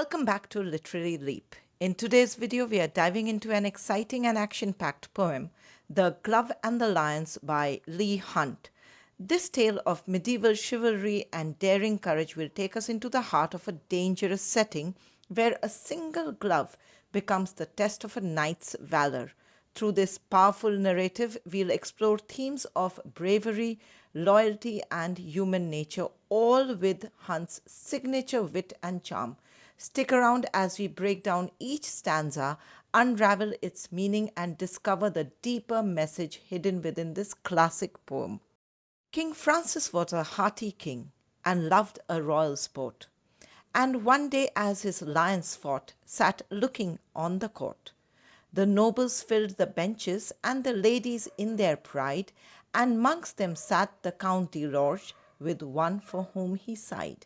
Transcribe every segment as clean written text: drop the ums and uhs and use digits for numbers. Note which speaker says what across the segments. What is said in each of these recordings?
Speaker 1: Welcome back to Literary Leap. In today's video, we are diving into an exciting and action-packed poem, The Glove and the Lions by Leigh Hunt. This tale of medieval chivalry and daring courage will take us into the heart of a dangerous setting where a single glove becomes the test of a knight's valor. Through this powerful narrative, we'll explore themes of bravery, loyalty, and human nature, all with Hunt's signature wit and charm. Stick around as we break down each stanza, unravel its meaning, and discover the deeper message hidden within this classic poem. King Francis was a hearty king and loved a royal sport, and one day as his lions fought, sat looking on the court. The nobles filled the benches and the ladies in their pride, and mongst them sat the Count de Lorge with one for whom he sighed.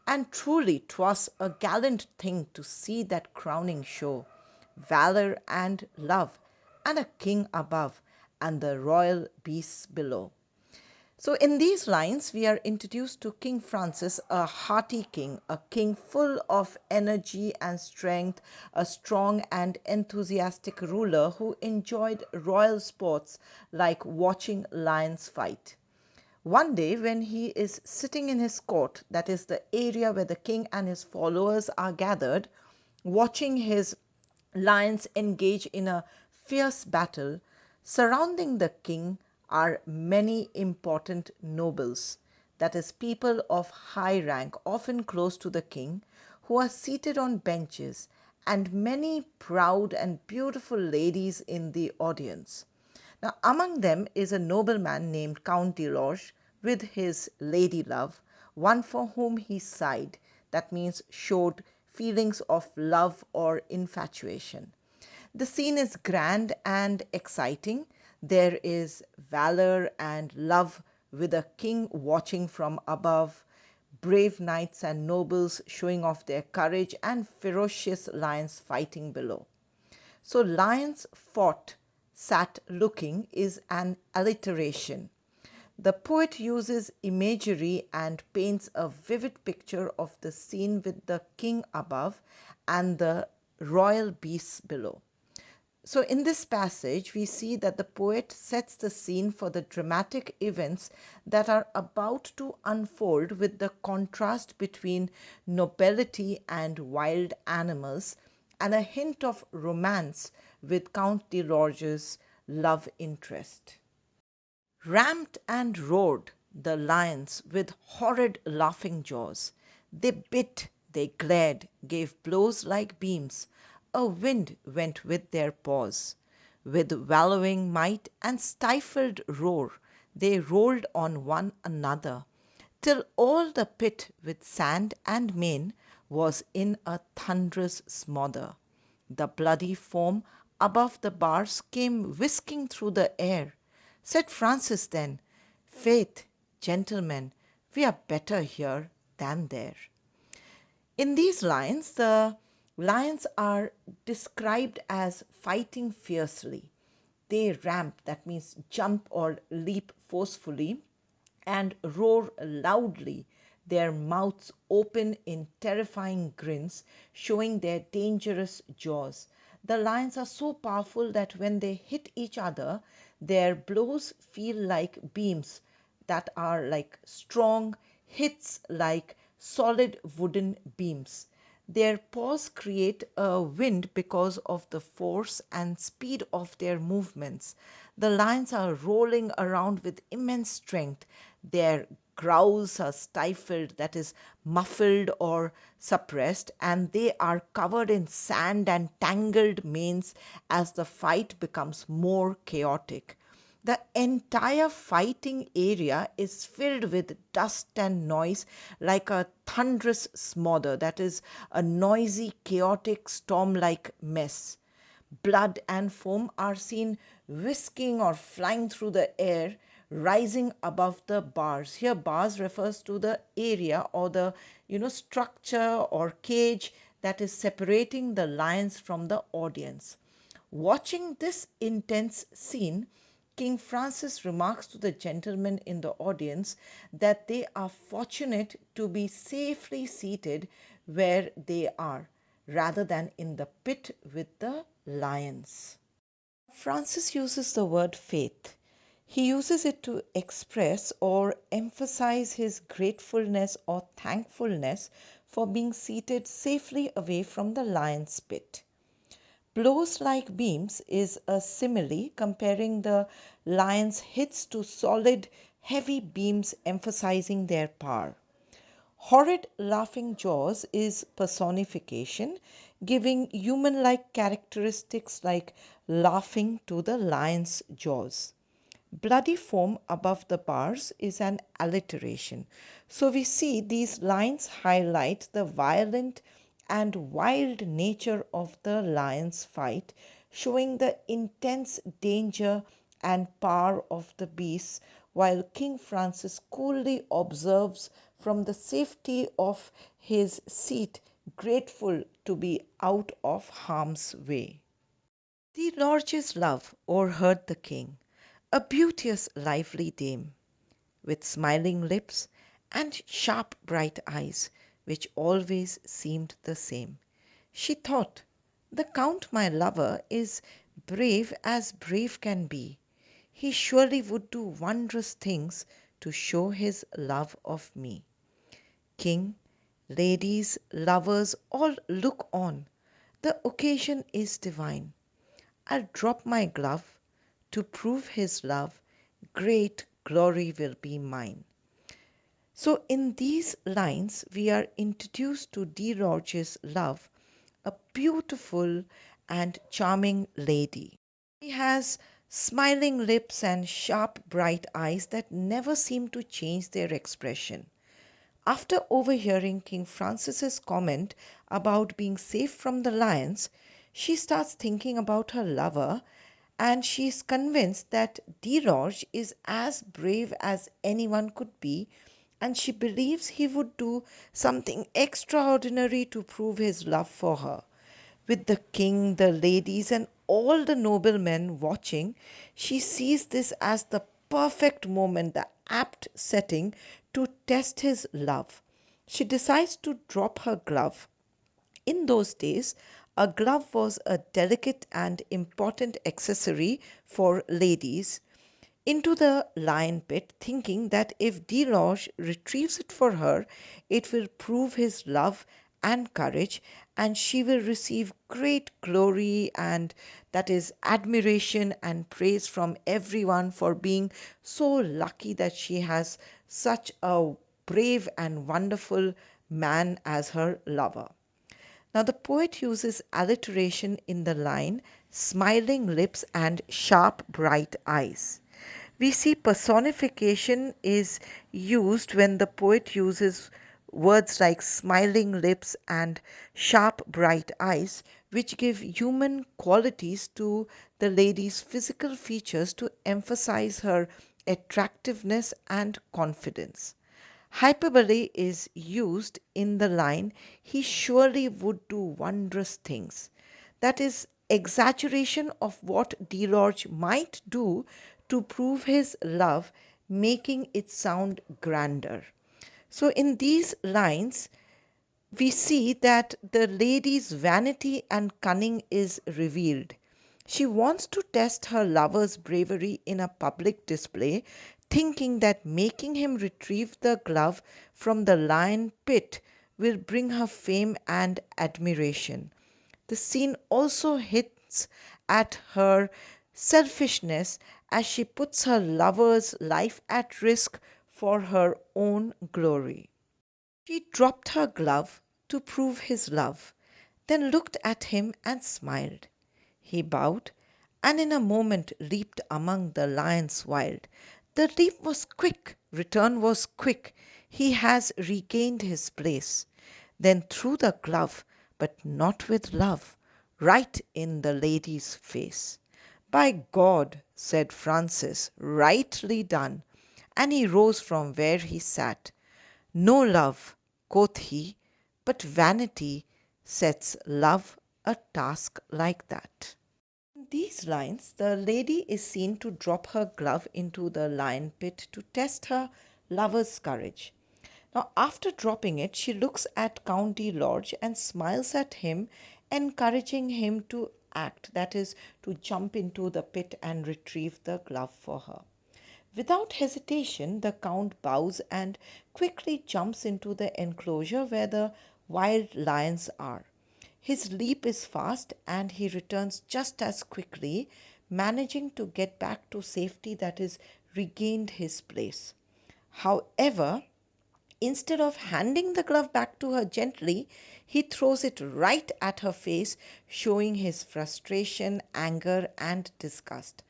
Speaker 1: And truly 'twas a gallant thing to see that crowning show, valor and love, and a king above, and the royal beasts below. So in these lines, we are introduced to King Francis, a hearty king, a king full of energy and strength, a strong and enthusiastic ruler who enjoyed royal sports like watching lions fight. One day, when he is sitting in his court, that is the area where the king and his followers are gathered, watching his lions engage in a fierce battle, surrounding the king are many important nobles, that is, people of high rank, often close to the king, who are seated on benches, and many proud and beautiful ladies in the audience. Now, among them is a nobleman named Count de Lorge with his lady love, one for whom he sighed, that means showed feelings of love or infatuation. The scene is grand and exciting. There is valor and love with a king watching from above, brave knights and nobles showing off their courage, and ferocious lions fighting below. So lions fought, sat looking is an alliteration. The poet uses imagery and paints a vivid picture of the scene with the king above and the royal beasts below. So in this passage, we see that the poet sets the scene for the dramatic events that are about to unfold, with the contrast between nobility and wild animals, and a hint of romance with Count de Lorge's love interest. Ramped and roared the lions with horrid laughing jaws. They bit, they glared, gave blows like beams. A wind went with their paws. With wallowing might and stifled roar, they rolled on one another, till all the pit with sand and mane was in a thunderous smother. The bloody foam above the bars came whisking through the air. Said Francis then, "Faith, gentlemen, we are better here than there." In these lines, the lions are described as fighting fiercely. They ramp, that means jump or leap forcefully, and roar loudly, their mouths open in terrifying grins, showing their dangerous jaws. The lions are so powerful that when they hit each other, their blows feel like beams that are like strong hits, like solid wooden beams. Their paws create a wind because of the force and speed of their movements. The lions are rolling around with immense strength. Their growls are stifled, that is, muffled or suppressed, and they are covered in sand and tangled manes as the fight becomes more chaotic. The entire fighting area is filled with dust and noise, like a thunderous smother, that is, a noisy, chaotic, storm-like mess. Blood and foam are seen whisking or flying through the air, rising above the bars. Here, bars refers to the area or the structure or cage that is separating the lions from the audience. Watching this intense scene, King Francis remarks to the gentlemen in the audience that they are fortunate to be safely seated where they are, rather than in the pit with the lions. Francis uses the word faith. He uses it to express or emphasize his gratefulness or thankfulness for being seated safely away from the lion's pit. Blows like beams is a simile comparing the lion's hits to solid, heavy beams emphasizing their power. Horrid laughing jaws is personification, giving human like characteristics like laughing to the lion's jaws. Bloody foam above the bars is an alliteration. So we see these lines highlight the violent and wild nature of the lion's fight, showing the intense danger and power of the beasts, while King Francis coolly observes from the safety of his seat, grateful to be out of harm's way. The Lorge's love o'erheard the king, a beauteous lively dame, with smiling lips and sharp bright eyes, which always seemed the same. She thought, the Count my lover is brave as brave can be. He surely would do wondrous things to show his love of me. King, ladies, lovers, all look on. The occasion is divine. I'll drop my glove to prove his love. Great glory will be mine. So, in these lines, we are introduced to De Lorge's love, a beautiful and charming lady. She has smiling lips and sharp, bright eyes that never seem to change their expression. After overhearing King Francis's comment about being safe from the lions, she starts thinking about her lover and she is convinced that De Lorge is as brave as anyone could be, and she believes he would do something extraordinary to prove his love for her. With the king, the ladies, and all the noblemen watching, she sees this as the perfect moment, the apt setting to test his love. She decides to drop her glove. In those days, a glove was a delicate and important accessory for ladies, into the lion pit, thinking that if De Lorge retrieves it for her, it will prove his love and courage, and she will receive great glory, and that is admiration and praise from everyone for being so lucky that she has such a brave and wonderful man as her lover. Now, the poet uses alliteration in the line smiling lips and sharp bright eyes. We see personification is used when the poet uses words like smiling lips and sharp bright eyes, which give human qualities to the lady's physical features to emphasize her attractiveness and confidence. Hyperbole is used in the line, he surely would do wondrous things. That is exaggeration of what De Lorge might do to prove his love, making it sound grander. So, in these lines, we see that the lady's vanity and cunning is revealed. She wants to test her lover's bravery in a public display, thinking that making him retrieve the glove from the lion pit will bring her fame and admiration. The scene also hits at her selfishness as she puts her lover's life at risk for her own glory. She dropped her glove to prove his love, then looked at him and smiled. He bowed, and in a moment leaped among the lions wild. The leap was quick, return was quick. He has regained his place. Then threw the glove, but not with love, right in the lady's face. By God, said Francis, rightly done, and he rose from where he sat. No love, quoth he, but vanity sets love a task like that. In these lines, the lady is seen to drop her glove into the lion pit to test her lover's courage. Now, after dropping it, she looks at Count de Lorge and smiles at him, encouraging him to act, that is, to jump into the pit and retrieve the glove for her. Without hesitation, the Count bows and quickly jumps into the enclosure where the wild lions are. His leap is fast and he returns just as quickly, managing to get back to safety, that is, regained his place. However, instead of handing the glove back to her gently, he throws it right at her face, showing his frustration, anger, and disgust.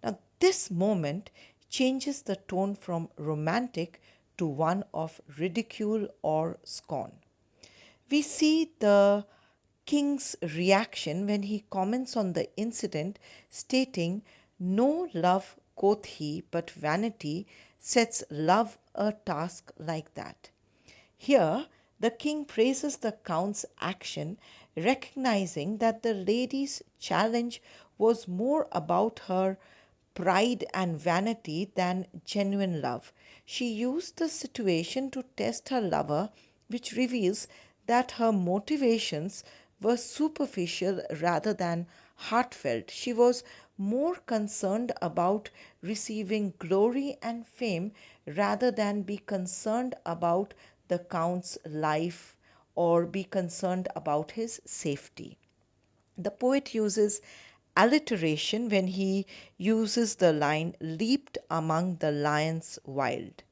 Speaker 1: Now, this moment changes the tone from romantic to one of ridicule or scorn. We see the king's reaction when he comments on the incident, stating, "No love, quoth he, but vanity sets love a task like that." Here, the king praises the count's action, recognizing that the lady's challenge was more about her pride and vanity than genuine love. She used the situation to test her lover, which reveals that her motivations were superficial rather than heartfelt. She was more concerned about receiving glory and fame rather than be concerned about the count's life or be concerned about his safety. The poet uses alliteration when he uses the line leaped among the lions wild.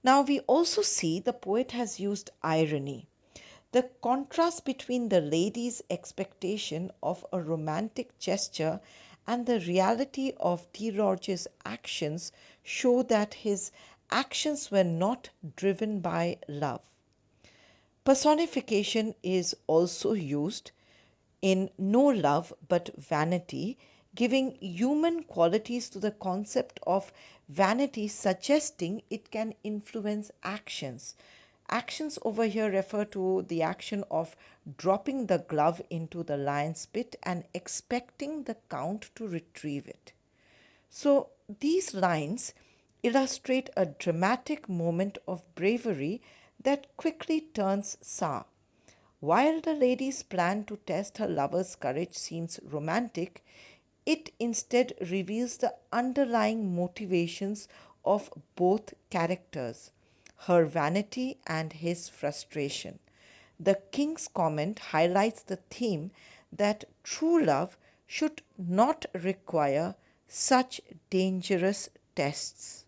Speaker 1: Now we also see the poet has used irony. The contrast between the lady's expectation of a romantic gesture and the reality of de Lorge's actions show that his actions were not driven by love. Personification is also used in no love but vanity, giving human qualities to the concept of vanity, suggesting it can influence actions. Actions over here refer to the action of dropping the glove into the lion's pit and expecting the count to retrieve it. So these lines illustrate a dramatic moment of bravery that quickly turns sour. While the lady's plan to test her lover's courage seems romantic, it instead reveals the underlying motivations of both characters, her vanity and his frustration. The king's comment highlights the theme that true love should not require such dangerous tests.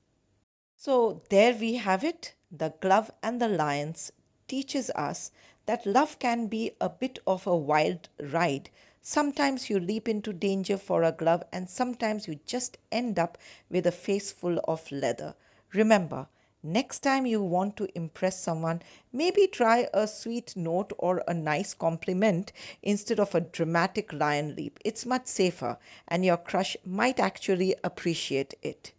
Speaker 1: So there we have it. The Glove and the Lions teaches us that love can be a bit of a wild ride. Sometimes you leap into danger for a glove, and sometimes you just end up with a face full of leather. Remember, next time you want to impress someone, maybe try a sweet note or a nice compliment instead of a dramatic lion leap. It's much safer, and your crush might actually appreciate it.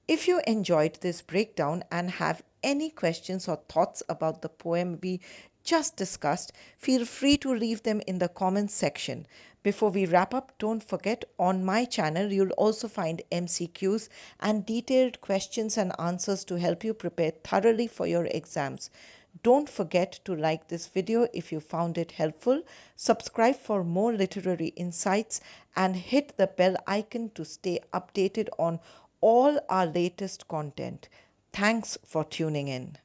Speaker 1: If you enjoyed this breakdown and have any questions or thoughts about the poem we just discussed, feel free to leave them in the comments section. Before we wrap up, don't forget, on my channel you'll also find MCQs and detailed questions and answers to help you prepare thoroughly for your exams. Don't forget to like this video if you found it helpful, subscribe for more literary insights, and hit the bell icon to stay updated on all our latest content. Thanks for tuning in.